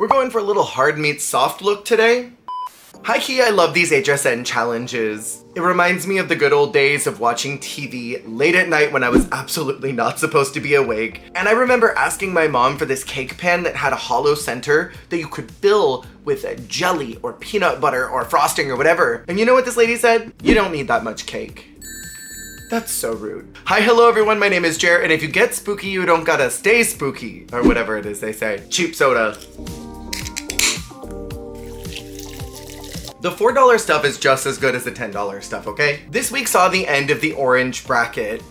We're going for a little hard meets soft look today. High-key, I love these HSN challenges. It reminds me of the good old days of watching TV late at night when I was absolutely not supposed to be awake. And I remember asking my mom for this cake pan that had a hollow center that you could fill with a jelly or peanut butter or frosting or whatever. And you know what this lady said? You don't need that much cake. That's so rude. Hi, hello everyone, my name is Jer, and if you get spooky, you don't gotta stay spooky. Or whatever it is they say. Cheap soda. The $4 stuff is just as good as the $10 stuff, okay? This week saw the end of the orange bracket.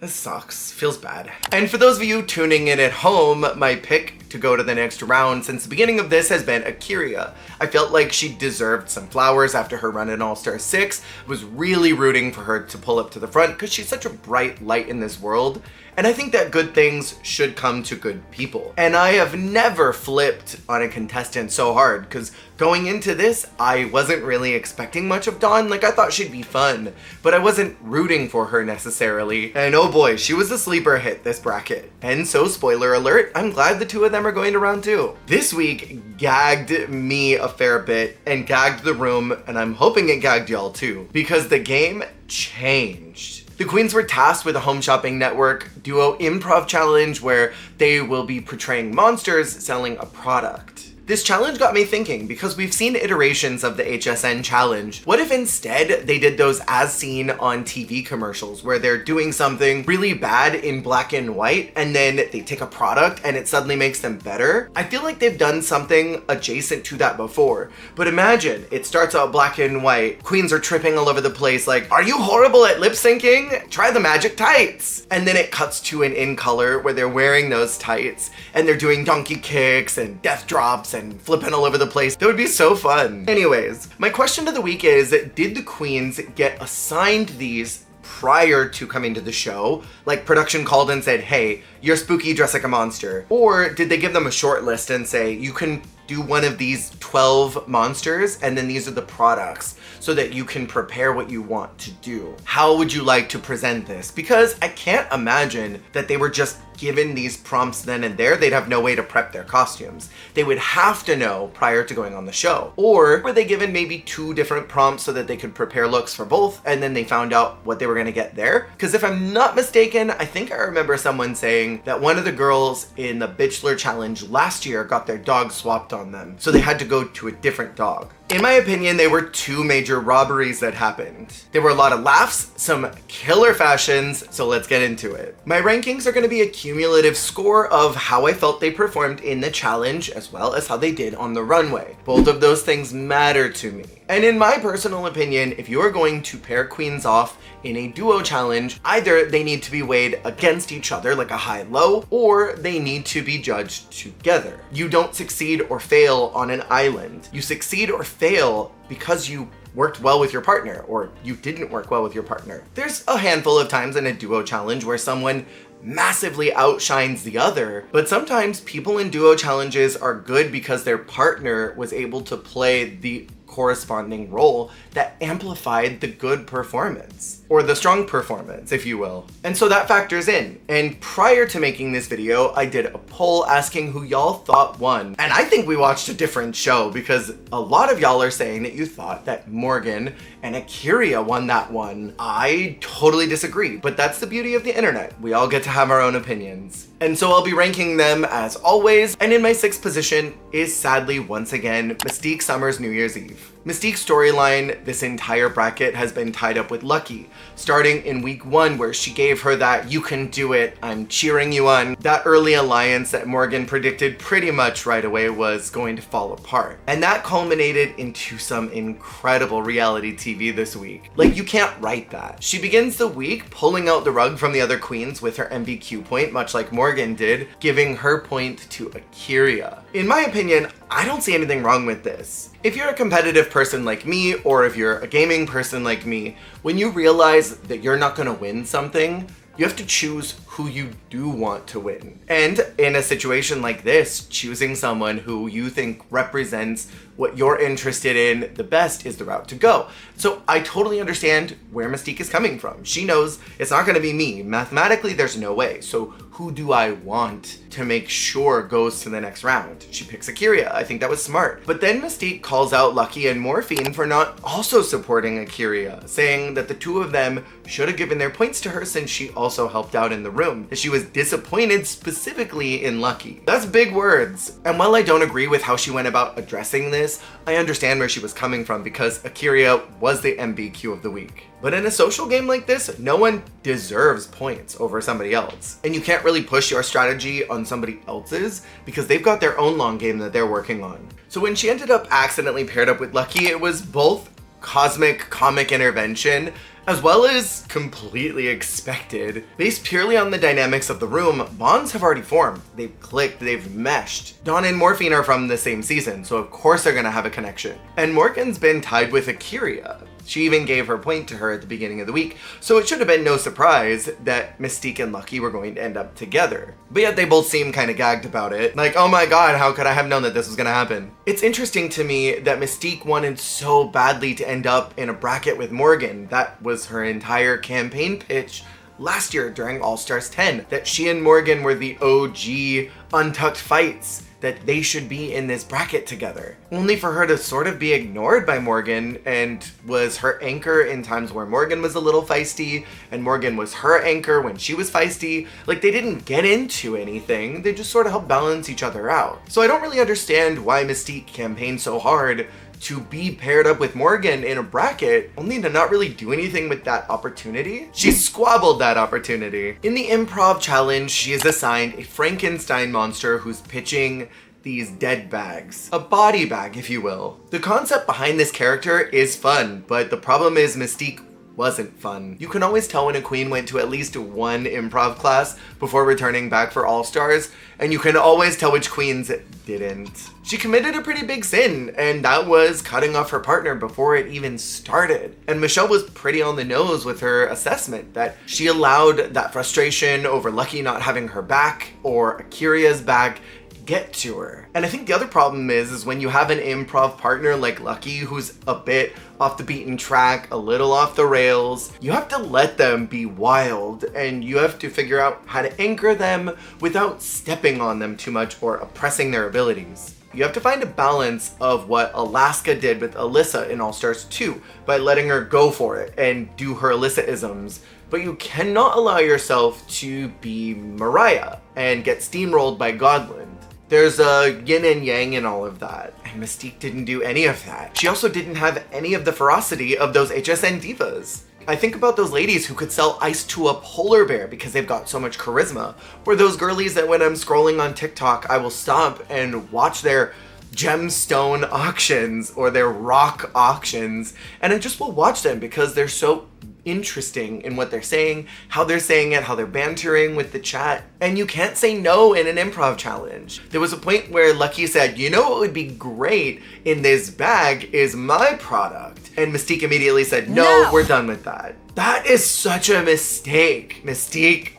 This sucks, feels bad. And for those of you tuning in at home, my pick to go to the next round since the beginning of this has been Akira. I felt like she deserved some flowers after her run in All-Star 6. I was really rooting for her to pull up to the front because she's such a bright light in this world. And I think that good things should come to good people. And I have never flipped on a contestant so hard because going into this, I wasn't really expecting much of Dawn. Like, I thought she'd be fun, but I wasn't rooting for her necessarily. And oh boy, she was a sleeper hit this bracket. And so, spoiler alert, I'm glad the two of them are going to round 2. This week gagged me a fair bit and gagged the room, and I'm hoping it gagged y'all too, because the game changed. The queens were tasked with a home shopping network duo improv challenge where they will be portraying monsters selling a product. This challenge got me thinking because we've seen iterations of the HSN challenge. What if instead they did those as seen on TV commercials where they're doing something really bad in black and white and then they take a product and it suddenly makes them better? I feel like they've done something adjacent to that before. But imagine it starts out black and white. Queens are tripping all over the place like, are you horrible at lip syncing? Try the magic tights. And then it cuts to an in color where they're wearing those tights and they're doing donkey kicks and death drops and flipping all over the place. That would be so fun. Anyways, my question of the week is, did the queens get assigned these prior to coming to the show? Like production called and said, hey, you're spooky, dress like a monster. Or did they give them a short list and say, you can do one of these 12 monsters and then these are the products so that you can prepare what you want to do? How would you like to present this? Because I can't imagine that they were just given these prompts then and there. They'd have no way to prep their costumes. They would have to know prior to going on the show. Or were they given maybe 2 different prompts so that they could prepare looks for both and then they found out what they were gonna get there? Because if I'm not mistaken, I think I remember someone saying that one of the girls in the Bachelor Challenge last year got their dog swapped on them. So they had to go to a different dog. In my opinion, they were 2 major robberies that happened. There were a lot of laughs, some killer fashions, so let's get into it. My rankings are gonna be a cumulative score of how I felt they performed in the challenge as well as how they did on the runway. Both of those things matter to me. And in my personal opinion, if you are going to pair queens off in a duo challenge, either they need to be weighed against each other like a high-low, or they need to be judged together. You don't succeed or fail on an island. You succeed or fail because you worked well with your partner, or you didn't work well with your partner. There's a handful of times in a duo challenge where someone massively outshines the other, but sometimes people in duo challenges are good because their partner was able to play the corresponding role that amplified the good performance, or the strong performance, if you will. And so that factors in. And prior to making this video, I did a poll asking who y'all thought won. And I think we watched a different show because a lot of y'all are saying that you thought that Morgan and Akira won that one. I totally disagree, but that's the beauty of the internet. We all get to have our own opinions. And so I'll be ranking them as always. And in my 6th position is sadly once again Mystique Summer's New Year's Eve. Mystique's storyline this entire bracket has been tied up with Lucky, starting in week 1 where she gave her that "you can do it, I'm cheering you on." That early alliance that Morgan predicted pretty much right away was going to fall apart. And that culminated into some incredible reality TV this week. Like, you can't write that. She begins the week pulling out the rug from the other queens with her MVQ point, much like Morgan did, giving her point to Akira. In my opinion, I don't see anything wrong with this. If you're a competitive person like me, or if you're a gaming person like me, when you realize that you're not gonna win something, you have to choose who you do want to win. And in a situation like this, choosing someone who you think represents what you're interested in the best is the route to go. So I totally understand where Mystique is coming from. She knows it's not going to be me. Mathematically, there's no way. So who do I want to make sure goes to the next round? She picks Akira. I think that was smart. But then Mystique calls out Lucky and Morphine for not also supporting Akira, saying that the two of them should have given their points to her since she also helped out in the room. That she was disappointed specifically in Lucky. That's big words. And while I don't agree with how she went about addressing this, I understand where she was coming from because Akira was the MBQ of the week. But in a social game like this, no one deserves points over somebody else. And you can't really push your strategy on somebody else's because they've got their own long game that they're working on. So when she ended up accidentally paired up with Lucky, it was both cosmic comic intervention as well as completely expected. Based purely on the dynamics of the room, bonds have already formed. They've clicked, they've meshed. Dawn and Morphine are from the same season, so of course they're gonna have a connection. And Morgan's been tied with Akira. She even gave her point to her at the beginning of the week, so it should have been no surprise that Mystique and Lucky were going to end up together. But yet they both seem kind of gagged about it. Like, oh my god, how could I have known that this was gonna happen? It's interesting to me that Mystique wanted so badly to end up in a bracket with Morgan. That was her entire campaign pitch last year during All-Stars 10, that she and Morgan were the OG untucked fights, that they should be in this bracket together. Only for her to sort of be ignored by Morgan and was her anchor in times where Morgan was a little feisty and Morgan was her anchor when she was feisty. Like, they didn't get into anything, they just sort of helped balance each other out. So I don't really understand why Mystique campaigned so hard to be paired up with Morgan in a bracket, only to not really do anything with that opportunity. She squabbled that opportunity. In the improv challenge, she is assigned a Frankenstein monster who's pitching these dead bags. A body bag, if you will. The concept behind this character is fun, but the problem is Mystique wasn't fun. You can always tell when a queen went to at least one improv class before returning back for All-Stars, and you can always tell which queens didn't. She committed a pretty big sin, and that was cutting off her partner before it even started. And Michelle was pretty on the nose with her assessment that she allowed that frustration over Lucky not having her back or Akira's back get to her. And I think the other problem is when you have an improv partner like Lucky who's a bit off the beaten track, a little off the rails, you have to let them be wild and you have to figure out how to anchor them without stepping on them too much or oppressing their abilities. You have to find a balance of what Alaska did with Alyssa in All Stars 2 by letting her go for it and do her Alyssa-isms. But you cannot allow yourself to be Mariah and get steamrolled by Godland. There's a yin and yang in all of that, and Mystique didn't do any of that. She also didn't have any of the ferocity of those HSN divas. I think about those ladies who could sell ice to a polar bear because they've got so much charisma, or those girlies that when I'm scrolling on TikTok, I will stop and watch their gemstone auctions or their rock auctions, and I just will watch them because they're so interesting in what they're saying, how they're saying it, how they're bantering with the chat. And you can't say no in an improv challenge. There was a point where Lucky said, you know what would be great in this bag is my product. And Mystique immediately said, no, we're done with that. That is such a mistake, Mystique.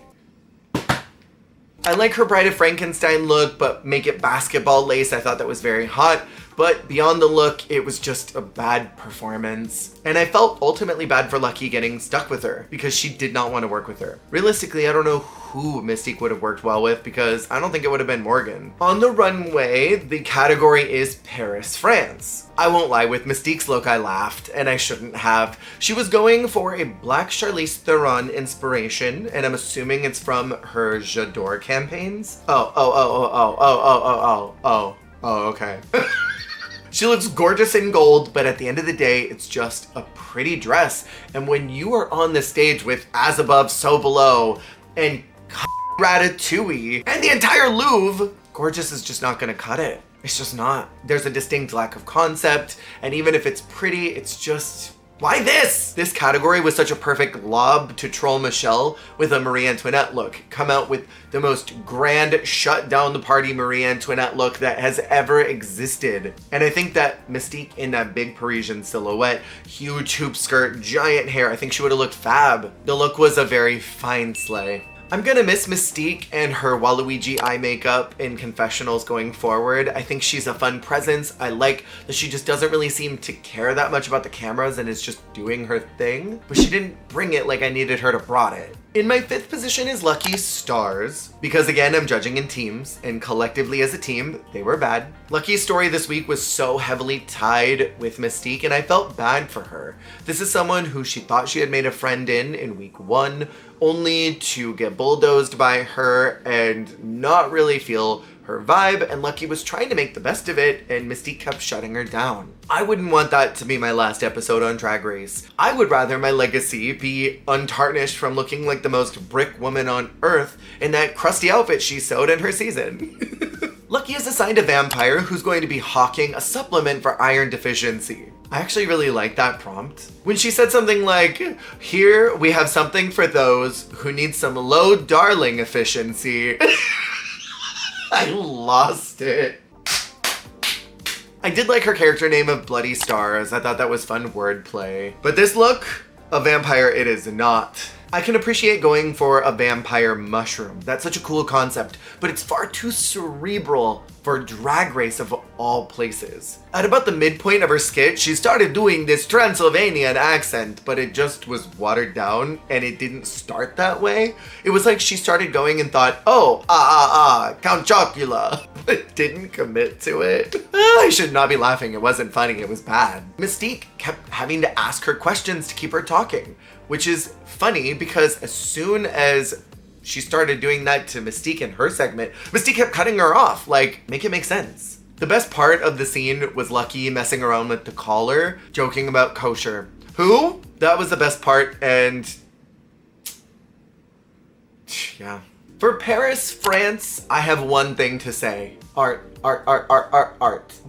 I like her Bride of Frankenstein look, but make it basketball lace. I thought that was very hot. But beyond the look, it was just a bad performance. And I felt ultimately bad for Lucky getting stuck with her because she did not want to work with her. Realistically, I don't know who Mystique would have worked well with because I don't think it would have been Morgan. On the runway, the category is Paris, France. I won't lie, with Mystique's look, I laughed, and I shouldn't have. She was going for a black Charlize Theron inspiration, and I'm assuming it's from her J'adore campaigns. Okay. She looks gorgeous in gold, but at the end of the day, it's just a pretty dress. And when you are on the stage with As Above, So Below, and Ratatouille, and the entire Louvre, gorgeous is just not gonna cut it. It's just not. There's a distinct lack of concept, and even if it's pretty, it's just, why this? This category was such a perfect lob to troll Michelle with a Marie Antoinette look. Come out with the most grand, shut down the party Marie Antoinette look that has ever existed. And I think that Mystique in that big Parisian silhouette, huge hoop skirt, giant hair, I think she would have looked fab. The look was a very fine slay. I'm gonna miss Mystique and her Waluigi eye makeup in confessionals going forward. I think she's a fun presence. I like that she just doesn't really seem to care that much about the cameras and is just doing her thing, but she didn't bring it like I needed her to brought it. In my 5th position is Lucky Stars, because again, I'm judging in teams, and collectively as a team, they were bad. Lucky's story this week was so heavily tied with Mystique, and I felt bad for her. This is someone who she thought she had made a friend in week 1, only to get bulldozed by her and not really feel her vibe, and Lucky was trying to make the best of it, and Mystique kept shutting her down. I wouldn't want that to be my last episode on Drag Race. I would rather my legacy be untarnished from looking like the most brick woman on earth in that crusty outfit she sewed in her season. Lucky is assigned a vampire who's going to be hawking a supplement for iron deficiency. I actually really like that prompt. When she said something like, "Here we have something for those who need some low darling efficiency." I lost it. I did like her character name of Bloody Stars. I thought that was fun wordplay. But this look, a vampire it is not. I can appreciate going for a vampire mushroom. That's such a cool concept, but it's far too cerebral for Drag Race of all places. At about the midpoint of her skit, she started doing this Transylvanian accent, but it just was watered down and it didn't start that way. It was like she started going and thought, oh, Count Chocula, but didn't commit to it. I should not be laughing, it wasn't funny, it was bad. Mystique kept having to ask her questions to keep her talking, which is funny because as soon as she started doing that to Mystique in her segment, Mystique kept cutting her off, like, make it make sense. The best part of the scene was Lucky messing around with the caller, joking about kosher. Who? That was the best part, and yeah. For Paris, France, I have one thing to say. Art.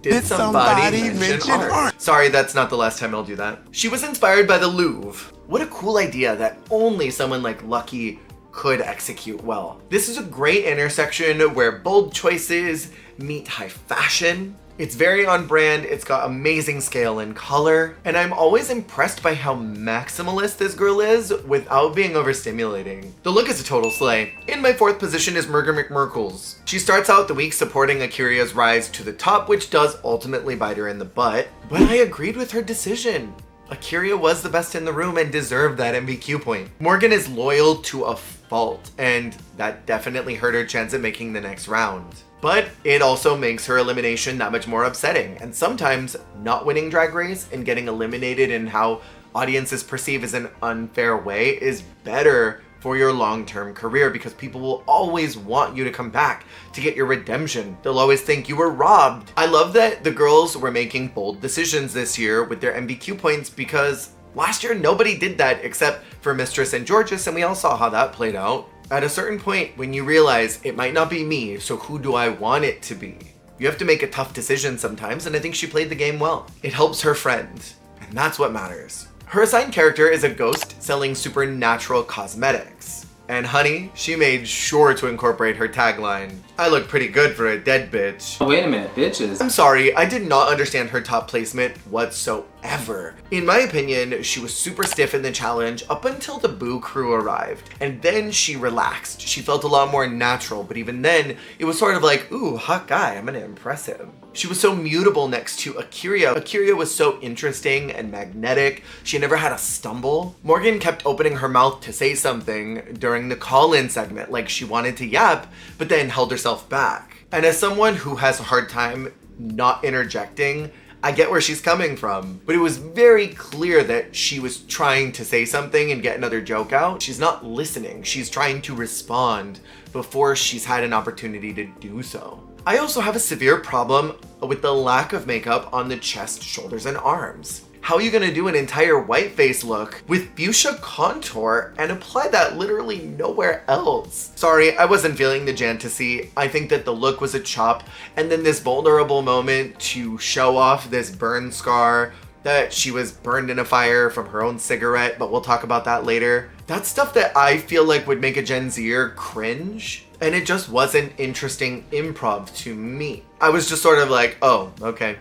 Did somebody mention art? Sorry, that's not the last time I'll do that. She was inspired by the Louvre. What a cool idea that only someone like Lucky could execute well. This is a great intersection where bold choices meet high fashion. It's very on brand, it's got amazing scale and color, and I'm always impressed by how maximalist this girl is without being overstimulating. The look is a total slay. In my 4th position is McMichaels. She starts out the week supporting Akira's rise to the top, which does ultimately bite her in the butt, but I agreed with her decision. Akira was the best in the room and deserved that MVQ point. Morgan is loyal to a fault, and that definitely hurt her chance at making the next round. But it also makes her elimination that much more upsetting, and sometimes not winning Drag Race and getting eliminated in how audiences perceive as an unfair way is better for your long-term career because people will always want you to come back to get your redemption. They'll always think you were robbed. I love that the girls were making bold decisions this year with their MVQ points because last year nobody did that except for Mistress and Georges, and we all saw how that played out. At a certain point, when you realize it might not be me, so who do I want it to be? You have to make a tough decision sometimes, and I think she played the game well. It helps her friend, and that's what matters. Her assigned character is a ghost selling supernatural cosmetics. And honey, she made sure to incorporate her tagline, "I look pretty good for a dead bitch." Oh, wait a minute, bitches. I'm sorry, I did not understand her top placement whatsoever. In my opinion, she was super stiff in the challenge up until the Boo crew arrived. And then she relaxed. She felt a lot more natural, but even then, it was sort of like, ooh, hot guy, I'm gonna impress him. She was so mutable next to Akira. Akira was so interesting and magnetic. She never had a stumble. Morgan kept opening her mouth to say something during the call-in segment, like she wanted to yap, but then held herself back. And as someone who has a hard time not interjecting, I get where she's coming from, but it was very clear that she was trying to say something and get another joke out. She's not listening. She's trying to respond before she's had an opportunity to do so. I also have a severe problem with the lack of makeup on the chest, shoulders, and arms. How are you gonna do an entire white face look with fuchsia contour and apply that literally nowhere else? Sorry, I wasn't feeling the Jantasy. I think that the look was a chop, and then this vulnerable moment to show off this burn scar, that she was burned in a fire from her own cigarette, but we'll talk about that later. That's stuff that I feel like would make a Gen Zer cringe, and it just wasn't interesting improv to me. I was just sort of like, oh, okay.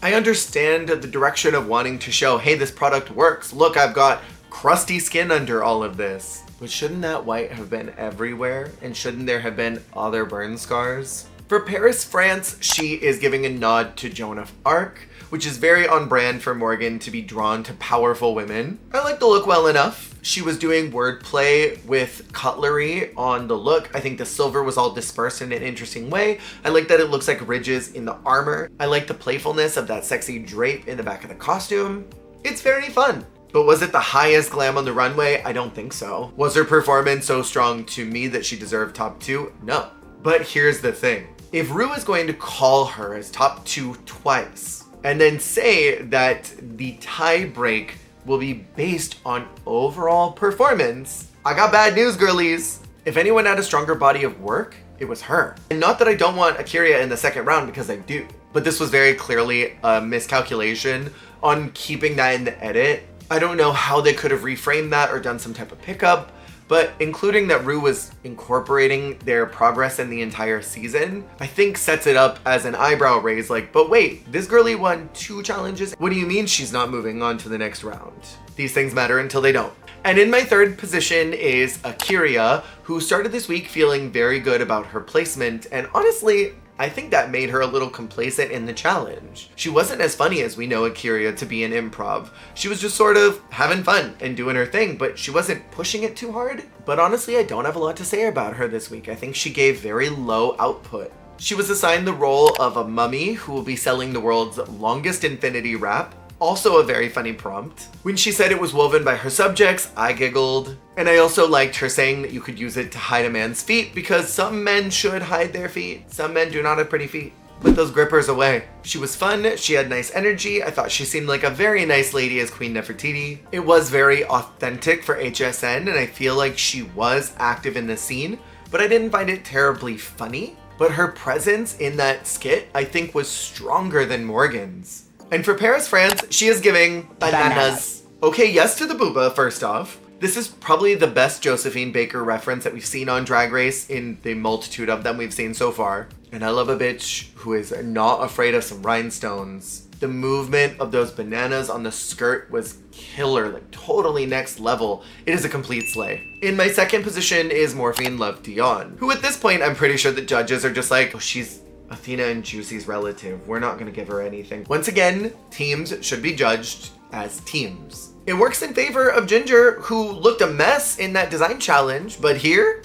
I understand the direction of wanting to show, hey, this product works. Look, I've got crusty skin under all of this. But shouldn't that white have been everywhere? And shouldn't there have been other burn scars? For Paris, France, she is giving a nod to Joan of Arc, which is very on brand for Morgan to be drawn to powerful women. I like the look well enough. She was doing wordplay with cutlery on the look. I think the silver was all dispersed in an interesting way. I like that it looks like ridges in the armor. I like the playfulness of that sexy drape in the back of the costume. It's very fun. But was it the highest glam on the runway? I don't think so. Was her performance so strong to me that she deserved top 2? No. But here's the thing. If Rue is going to call her as top 2 twice, and then say that the tie break will be based on overall performance, I got bad news, girlies. If anyone had a stronger body of work, it was her. And not that I don't want Akira in the second round, because I do. But this was very clearly a miscalculation on keeping that in the edit. I don't know how they could have reframed that or done some type of pickup, but including that Rue was incorporating their progress in the entire season, I think sets it up as an eyebrow raise like, but wait, this girlie won 2 challenges? What do you mean she's not moving on to the next round? These things matter until they don't. And in my third position is Akira, who started this week feeling very good about her placement, and honestly, I think that made her a little complacent in the challenge. She wasn't as funny as we know Akira to be in improv. She was just sort of having fun and doing her thing, but she wasn't pushing it too hard. But honestly, I don't have a lot to say about her this week. I think she gave very low output. She was assigned the role of a mummy who will be selling the world's longest infinity wrap. Also a very funny prompt. When she said it was woven by her subjects, I giggled. And I also liked her saying that you could use it to hide a man's feet because some men should hide their feet. Some men do not have pretty feet. Put those grippers away. She was fun, she had nice energy. I thought she seemed like a very nice lady as Queen Nefertiti. It was very authentic for HSN and I feel like she was active in the scene, but I didn't find it terribly funny. But her presence in that skit, I think, was stronger than Morgan's. And for Paris, France, she is giving bananas. Okay, yes to the booba, first off. This is probably the best Josephine Baker reference that we've seen on Drag Race in the multitude of them we've seen so far. And I love a bitch who is not afraid of some rhinestones. The movement of those bananas on the skirt was killer, like totally next level. It is a complete slay. In my second position is Morphine Love Dion, who at this point I'm pretty sure the judges are just like, oh, she's Athena and Juicy's relative. We're not gonna give her anything. Once again, teams should be judged as teams. It works in favor of Ginger, who looked a mess in that design challenge, but here,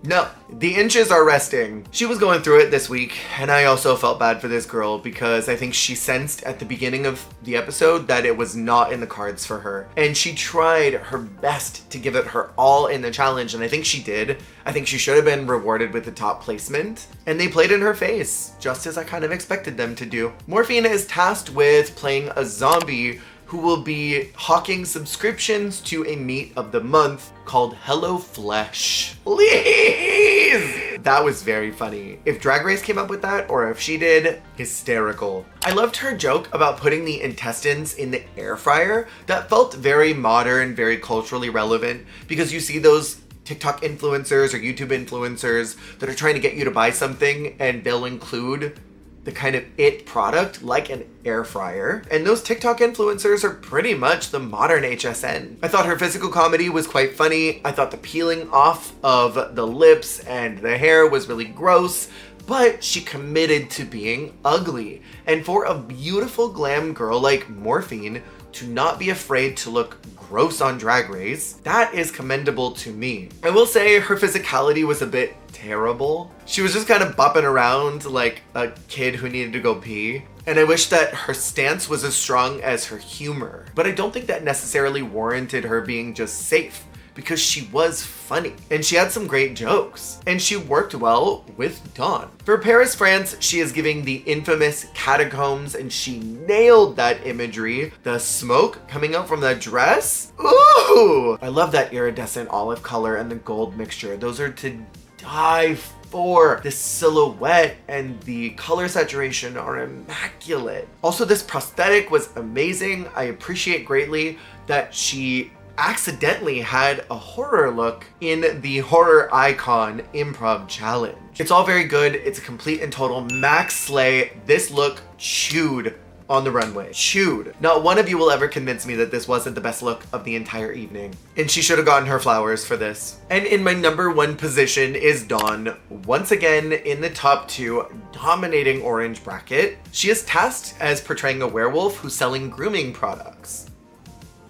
no. The inches are resting. She was going through it this week, and I also felt bad for this girl because I think she sensed at the beginning of the episode that it was not in the cards for her. And she tried her best to give it her all in the challenge, and I think she did. I think she should have been rewarded with the top placement, and they played in her face, just as I kind of expected them to do. Morphine is tasked with playing a zombie who will be hawking subscriptions to a meat of the month called Hello Flesh. Please! That was very funny. If Drag Race came up with that, or if she did, hysterical. I loved her joke about putting the intestines in the air fryer. That felt very modern, very culturally relevant, because you see those TikTok influencers or YouTube influencers that are trying to get you to buy something and they'll include the kind of it product like an air fryer. And those TikTok influencers are pretty much the modern HSN. I thought her physical comedy was quite funny. I thought the peeling off of the lips and the hair was really gross, but she committed to being ugly. And for a beautiful glam girl like Morphine to not be afraid to look gross on Drag Race, that is commendable to me. I will say her physicality was a bit terrible. She was just kind of bopping around like a kid who needed to go pee. And I wish that her stance was as strong as her humor. But I don't think that necessarily warranted her being just safe, because she was funny and she had some great jokes and she worked well with Dawn. For Paris, France, she is giving the infamous catacombs and she nailed that imagery. The smoke coming out from the dress. Ooh! I love that iridescent olive color and the gold mixture. Those are to die for. The silhouette and the color saturation are immaculate. Also, this prosthetic was amazing. I appreciate greatly that she accidentally had a horror look in the Horror Icon Improv Challenge. It's all very good. It's a complete and total max slay. This look chewed on the runway. Chewed. Not one of you will ever convince me that this wasn't the best look of the entire evening. And she should have gotten her flowers for this. And in my number 1 position is Dawn, once again in the top 2, dominating orange bracket. She is tasked as portraying a werewolf who's selling grooming products.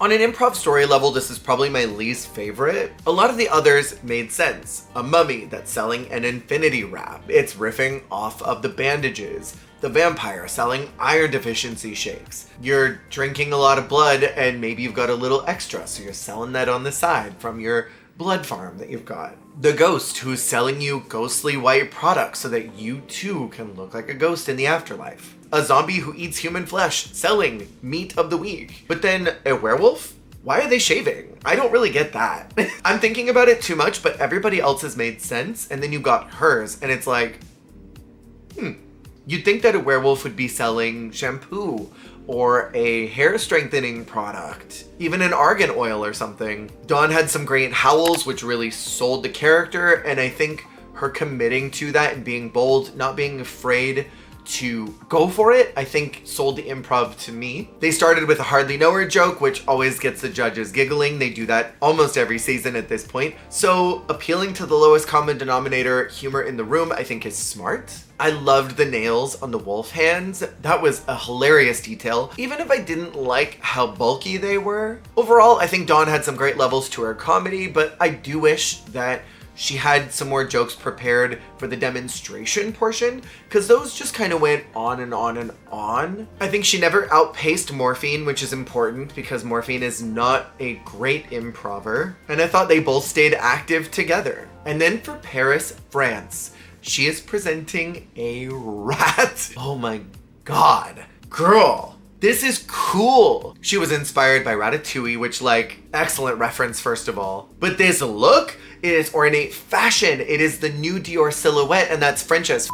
On an improv story level, this is probably my least favorite. A lot of the others made sense. A mummy that's selling an infinity wrap. It's riffing off of the bandages. The vampire selling iron deficiency shakes. You're drinking a lot of blood and maybe you've got a little extra, so you're selling that on the side from your blood farm that you've got. The ghost who's selling you ghostly white products so that you too can look like a ghost in the afterlife. A zombie who eats human flesh, selling meat of the week. But then a werewolf? Why are they shaving? I don't really get that. I'm thinking about it too much, but everybody else's made sense, and then you got hers, and it's like, You'd think that a werewolf would be selling shampoo or a hair strengthening product, even an argan oil or something. Dawn had some great howls, which really sold the character, and I think her committing to that and being bold, not being afraid to go for it, I think sold the improv to me. They started with a hardly know her joke, which always gets the judges giggling. They do that almost every season at this point. So appealing to the lowest common denominator humor in the room, I think is smart. I loved the nails on the wolf hands. That was a hilarious detail, even if I didn't like how bulky they were. Overall, I think Dawn had some great levels to her comedy, but I do wish that she had some more jokes prepared for the demonstration portion, because those just kind of went on and on and on. I think she never outpaced Morphine, which is important because Morphine is not a great improver, and I thought they both stayed active together. And then for Paris, France, she is presenting a rat. Oh my god. Girl, this is cool. She was inspired by Ratatouille, which, like, excellent reference first of all. But this look is ornate fashion. It is the new Dior silhouette, and that's French as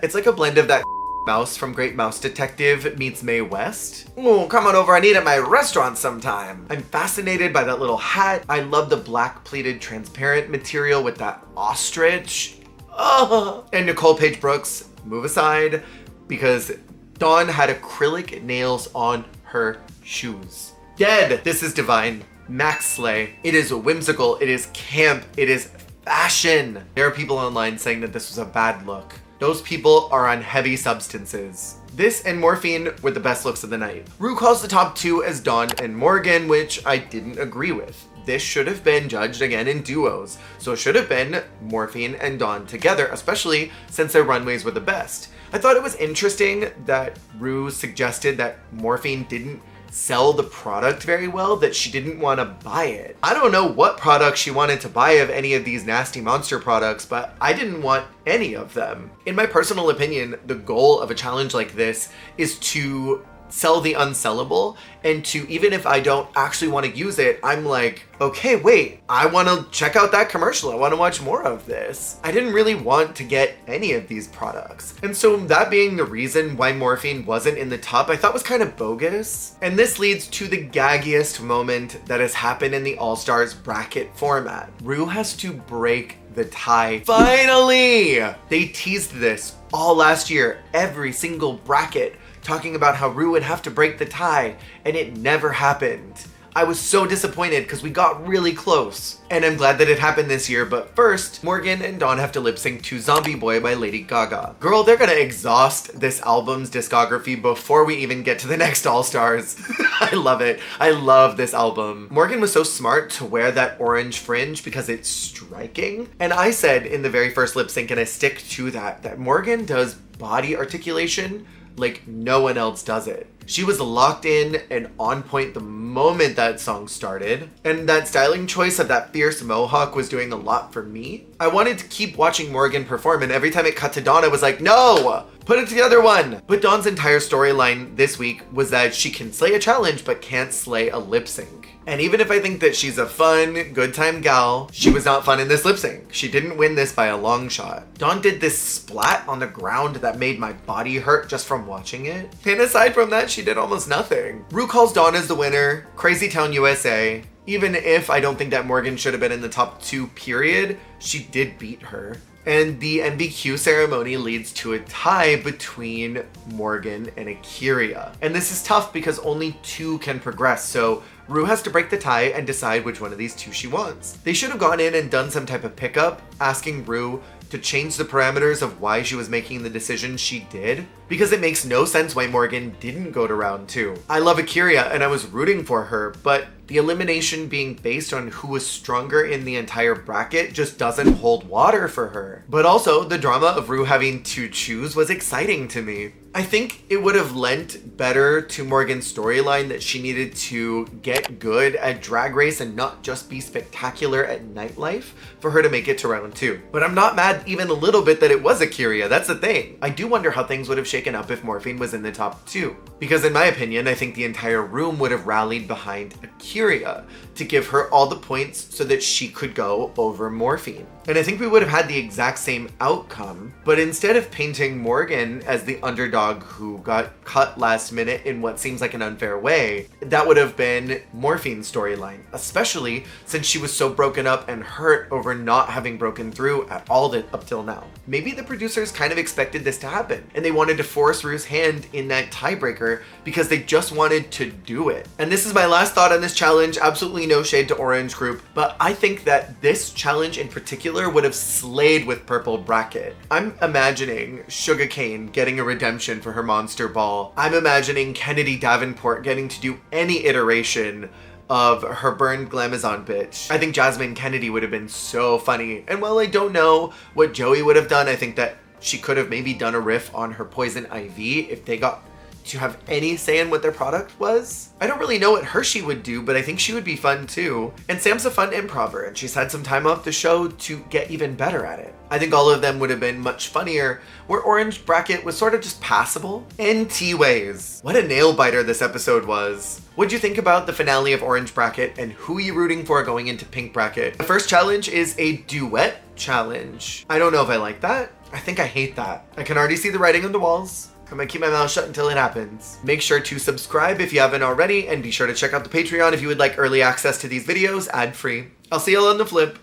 It's like a blend of that mouse from Great Mouse Detective meets Mae West. Oh, come on over and eat at my restaurant sometime. I'm fascinated by that little hat. I love the black pleated transparent material with that ostrich. Oh. And Nicole Page Brooks, move aside, because Dawn had acrylic nails on her shoes. Dead. This is divine. Max Slay. It is whimsical. It is camp. It is fashion. There are people online saying that this was a bad look. Those people are on heavy substances. This and Morphine were the best looks of the night. Rue calls the top 2 as Dawn and Morgan, which I didn't agree with. This should have been judged again in duos. So it should have been Morphine and Dawn together, especially since their runways were the best. I thought it was interesting that Rue suggested that Morphine didn't sell the product very well, that she didn't want to buy it. I don't know what product she wanted to buy of any of these nasty monster products, but I didn't want any of them. In my personal opinion, the goal of a challenge like this is to sell the unsellable, and to, even if I don't actually want to use it, I'm like, okay, wait, I want to check out that commercial. I want to watch more of this. I didn't really want to get any of these products. And so that being the reason why Morphine wasn't in the top, I thought was kind of bogus. And this leads to the gaggiest moment that has happened in the All-Stars bracket format. Rue has to break the tie. Finally! They teased this all last year, every single bracket, talking about how Rue would have to break the tie, and it never happened. I was so disappointed because we got really close. And I'm glad that it happened this year, but first, Morgan and Dawn have to lip sync to Zombie Boy by Lady Gaga. Girl, they're gonna exhaust this album's discography before we even get to the next All-Stars. I love it. I love this album. Morgan was so smart to wear that orange fringe because it's striking. And I said in the very first lip sync, and I stick to that Morgan does body articulation like no one else does it. She was locked in and on point the moment that song started, and that styling choice of that fierce mohawk was doing a lot for me. I wanted to keep watching Morgan perform, and every time it cut to Dawn, I was like, no, put it together one. But Dawn's entire storyline this week was that she can slay a challenge, but can't slay a lip sync. And even if I think that she's a fun, good time gal, she was not fun in this lip sync. She didn't win this by a long shot. Dawn did this splat on the ground that made my body hurt just from watching it. And aside from that, she did almost nothing. Rue calls Dawn as the winner, Crazy Town USA. Even if I don't think that Morgan should have been in the top 2 period, she did beat her. And the MBQ ceremony leads to a tie between Morgan and Akira. And this is tough because only two can progress, so Rue has to break the tie and decide which one of these two she wants. They should have gone in and done some type of pickup, asking Rue to change the parameters of why she was making the decision she did, because it makes no sense why Morgan didn't go to round 2. I love Akira and I was rooting for her, but the elimination being based on who was stronger in the entire bracket just doesn't hold water for her. But also, the drama of Rue having to choose was exciting to me. I think it would have lent better to Morgan's storyline that she needed to get good at Drag Race and not just be spectacular at nightlife for her to make it to round 2. But I'm not mad even a little bit that it was Akira, that's the thing. I do wonder how things would have shaken up if Morphine was in the top 2. Because in my opinion, I think the entire room would have rallied behind Akira to give her all the points so that she could go over Morphine. And I think we would have had the exact same outcome, but instead of painting Morgan as the underdog who got cut last minute in what seems like an unfair way, that would have been Morphine's storyline, especially since she was so broken up and hurt over not having broken through at all up till now. Maybe the producers kind of expected this to happen, and they wanted to force Rue's hand in that tiebreaker because they just wanted to do it. And this is my last thought on this challenge, absolutely no shade to Orange Group, but I think that this challenge in particular would have slayed with Purple Bracket. I'm imagining Sugarcane getting a redemption for her monster ball. I'm imagining Kennedy Davenport getting to do any iteration of her burned Glamazon bitch. I think Jasmine Kennedy would have been so funny. And while I don't know what Joey would have done, I think that she could have maybe done a riff on her Poison Ivy if they got to have any say in what their product was. I don't really know what Hershey would do, but I think she would be fun too. And Sam's a fun improver, and she's had some time off the show to get even better at it. I think all of them would have been much funnier, where Orange Bracket was sort of just passable. NT Ways. What a nail biter this episode was. What'd you think about the finale of Orange Bracket, and who are you rooting for going into Pink Bracket? The first challenge is a duet challenge. I don't know if I like that. I think I hate that. I can already see the writing on the walls. I'm gonna keep my mouth shut until it happens. Make sure to subscribe if you haven't already, and be sure to check out the Patreon if you would like early access to these videos ad-free. I'll see y'all on the flip.